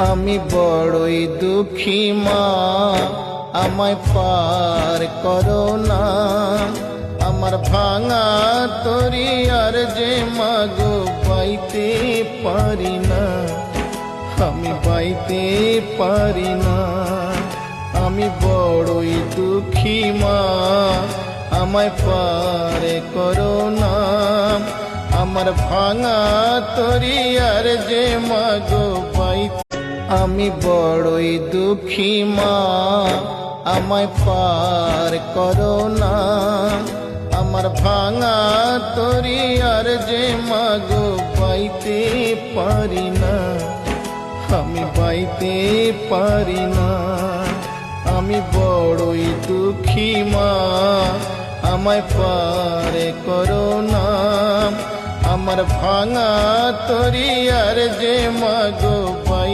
আমি বড়ই দুঃখী মা, আমায় পার করো না। আমার ভাঙা তরি আর যে মাগো পাইতে পারি না, আমি পাইতে পারি না। আমি বড়ই দুঃখী মা, আমায় পার করো না। আমার ভাঙা তরি আর যে মাগো পাইতে। আমি বড়ই দুঃখী মা, আমায় পার করো না। আমার ভাঙা তরি আর যে মাগো পাইতে পারি না, আমি পাইতে পারি না। আমি বড়ই দুঃখী মা, আমায় পার করো না। আমার ভাঙা তরি আর যে মাগো পাই।